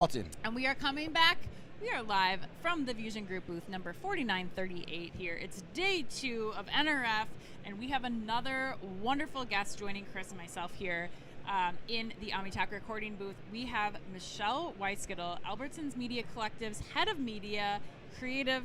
Alton. And we are coming back. We are live from the Fusion Group booth number 4938 here. It's day 2 of NRF, and we have another wonderful guest joining Chris and myself here in the Omni-channel recording booth. We have Michelle Weiskittle, Albertsons Media Collective's head of media, creative,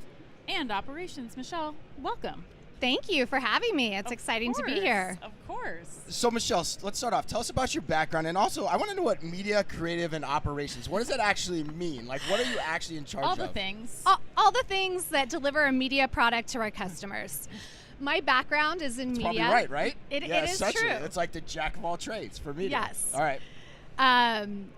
and operations. Michelle, welcome. Thank you for having me. It's exciting to be here. Of course. So Michelle, let's start off. Tell us about your background, and also I want to know what media, creative, and operations, what does that actually mean? Like, what are you actually in charge of? All the things. All the things that deliver a media product to our customers. My background is in media. Probably right? It is essentially. true. It's like the jack of all trades for media. Yes. All right.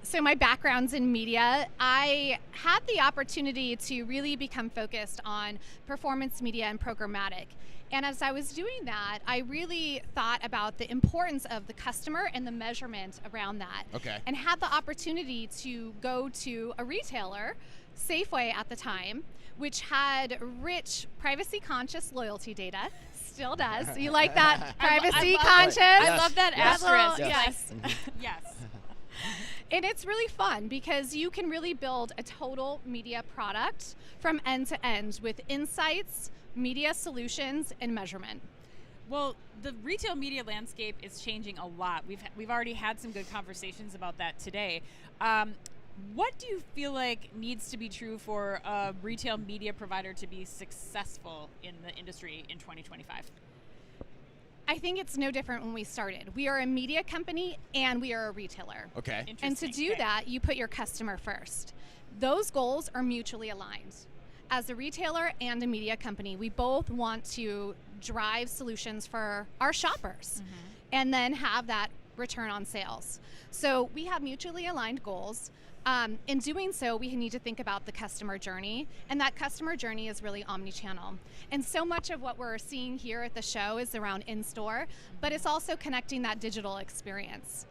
So my background's in media. I had the opportunity to really become focused on performance media and programmatic. And as I was doing that, I really thought about the importance of the customer and the measurement around that. Okay. And had the opportunity to go to a retailer, Safeway at the time, which had rich privacy-conscious loyalty data. Still does. You like that? Privacy-conscious? I love that Yes. asterisk. Yes. Yes. And it's really fun because you can really build a total media product from end to end with insights, media solutions, and measurement. Well, the retail media landscape is changing a lot. We've already had some good conversations about that today. What do you feel like needs to be true for a retail media provider to be successful in the industry in 2025? I think it's no different when we started. We are a media company and we are a retailer. Okay. And to do that, you put your customer first. Those goals are mutually aligned. As a retailer and a media company, we both want to drive solutions for our shoppers and then have that return on sales. So we have mutually aligned goals. In doing so, we need to think about the customer journey, and that customer journey is really omni-channel. And so much of what we're seeing here at the show is around in-store, but it's also connecting that digital experience.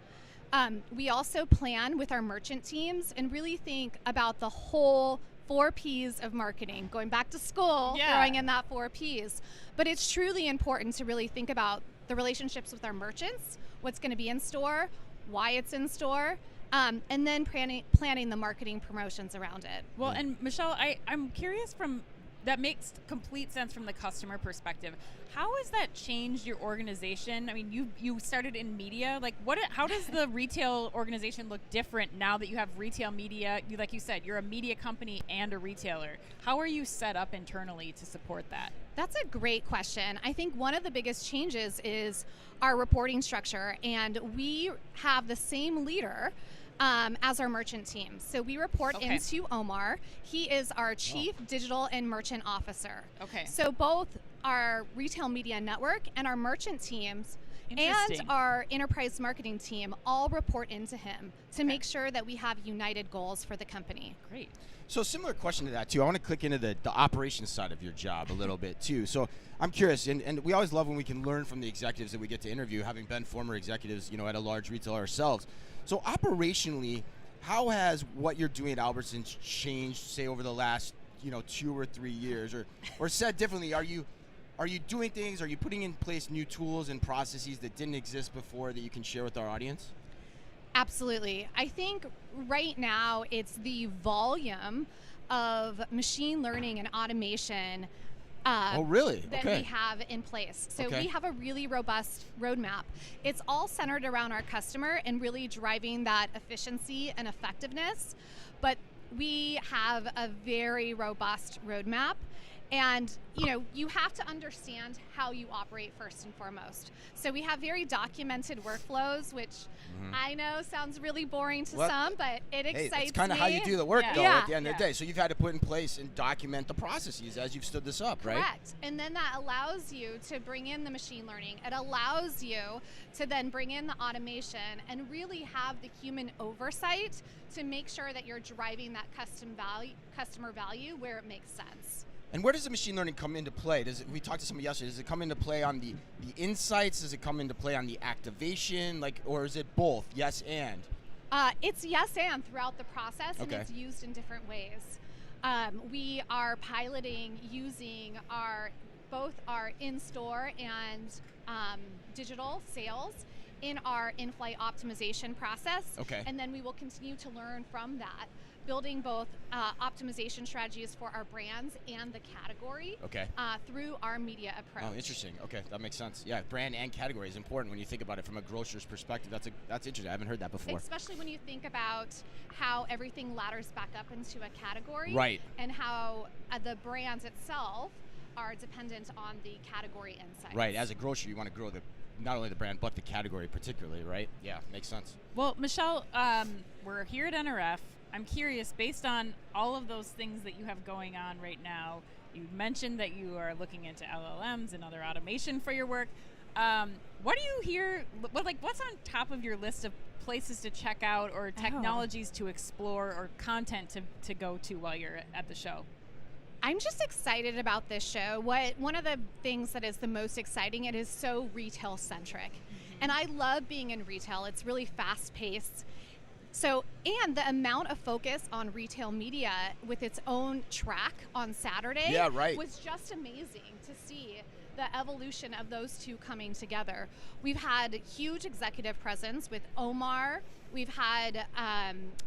We also plan with our merchant teams and really think about the whole 4 Ps of marketing, going back to school, throwing in that 4 Ps. But it's truly important to really think about the relationships with our merchants, what's going to be in store, why it's in store, and then planning the marketing promotions around it. Well, and Michelle, I'm curious that makes complete sense from the customer perspective. How has that changed your organization? I mean, you started in media. Like, how does the retail organization look different now that you have retail media? Like you said, you're a media company and a retailer. How are you set up internally to support that? That's a great question. I think one of the biggest changes is our reporting structure, and we have the same leader as our merchant team. So we report into Omar. He is our Chief Digital and Merchant Officer. Okay. So both our retail media network and our merchant teams and our enterprise marketing team all report into him to make sure that we have united goals for the company. Great. So similar question to that too. I want to click into the operations side of your job a little bit too. So I'm curious, and we always love when we can learn from the executives that we get to interview, having been former executives, at a large retailer ourselves. So operationally, how has what you're doing at Albertsons changed, say, over the last 2 or 3 years, or said differently, are you doing things? Are you putting in place new tools and processes that didn't exist before that you can share with our audience? Absolutely. I think right now it's the volume of machine learning and automation oh, really? that we have in place. So we have a really robust roadmap. It's all centered around our customer and really driving that efficiency and effectiveness. But we have a very robust roadmap. And, you have to understand how you operate first and foremost. So we have very documented workflows, which I know sounds really boring to some, but it excites me. It's kind of how you do the work, though, at the end of the day. So you've had to put in place and document the processes as you've stood this up, right? Correct. And then that allows you to bring in the machine learning. It allows you to then bring in the automation and really have the human oversight to make sure that you're driving that customer value where it makes sense. And where does the machine learning come into play? We talked to somebody yesterday. Does it come into play on the insights? Does it come into play on the activation? Or is it both? Yes and? It's yes and throughout the process, and it's used in different ways. We are piloting using both our in-store and digital sales in our in-flight optimization process. Okay. And then we will continue to learn from that. building both optimization strategies for our brands and the category through our media approach. Oh, interesting. Okay, that makes sense. Yeah, brand and category is important when you think about it from a grocer's perspective. That's interesting. I haven't heard that before. Especially when you think about how everything ladders back up into a category, right? And how the brands itself are dependent on the category insights. Right. As a grocer, you want to grow not only the brand but the category particularly, right? Yeah, makes sense. Well, Michelle, we're here at NRF. I'm curious, based on all of those things that you have going on right now, you mentioned that you are looking into LLMs and other automation for your work. What do you hear? What's on top of your list of places to check out or technologies to explore or content to go to while you're at the show? I'm just excited about this show. One of the things that is the most exciting, it is so retail centric. And I love being in retail. It's really fast paced. So, and the amount of focus on retail media with its own track on Saturday was just amazing to see the evolution of those two coming together. We've had huge executive presence with Omar. We've had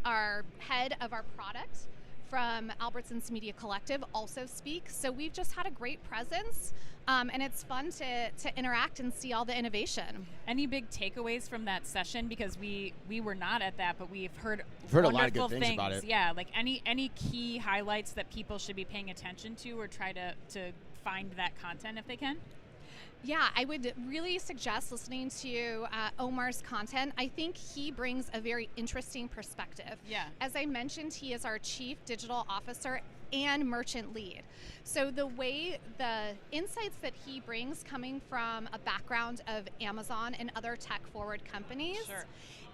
our head of our product from Albertsons Media Collective also speak. So we've just had a great presence, and it's fun to interact and see all the innovation. Any big takeaways from that session? Because we were not at that, but we've heard a lot of good things about it. Yeah, like any key highlights that people should be paying attention to or try to find that content if they can? Yeah, I would really suggest listening to Omar's content. I think he brings a very interesting perspective. Yeah. As I mentioned, he is our Chief Digital Officer and Merchant Lead. So the insights that he brings coming from a background of Amazon and other tech-forward companies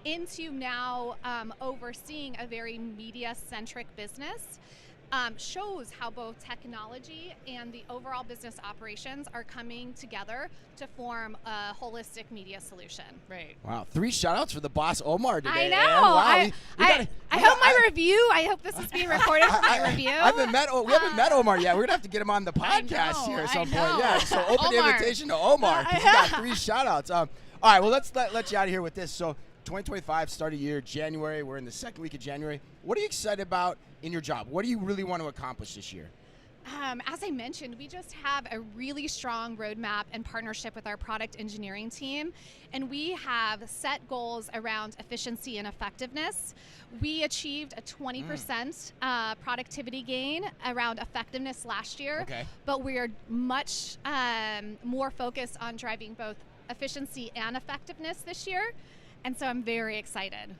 into now overseeing a very media-centric business shows how both technology and the overall business operations are coming together to form a holistic media solution. Right. Wow. 3 shout-outs for the boss, Omar, today. I know. Wow. I hope my review, I hope this is being recorded for my review. We haven't met Omar yet. We're going to have to get him on the podcast here at some point. Yeah. So open invitation to Omar because he's got 3 shout-outs. All right. Well, let's let you out of here with this. So 2025, start of year, January. We're in the second week of January. What are you excited about in your job? What do you really want to accomplish this year? As I mentioned, we just have a really strong roadmap and partnership with our product engineering team, and we have set goals around efficiency and effectiveness. We achieved a 20% productivity gain around effectiveness last year, but we are much more focused on driving both efficiency and effectiveness this year, and so I'm very excited.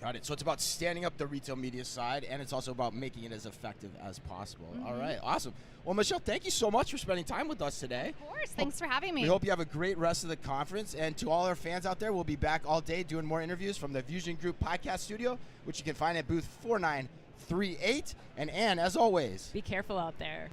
Got it. So it's about standing up the retail media side, and it's also about making it as effective as possible. All right. Awesome. Well, Michelle, thank you so much for spending time with us today. Of course. Thanks for having me. We hope you have a great rest of the conference. And to all our fans out there, we'll be back all day doing more interviews from the Fusion Group podcast studio, which you can find at booth 4938. And Ann, as always, be careful out there.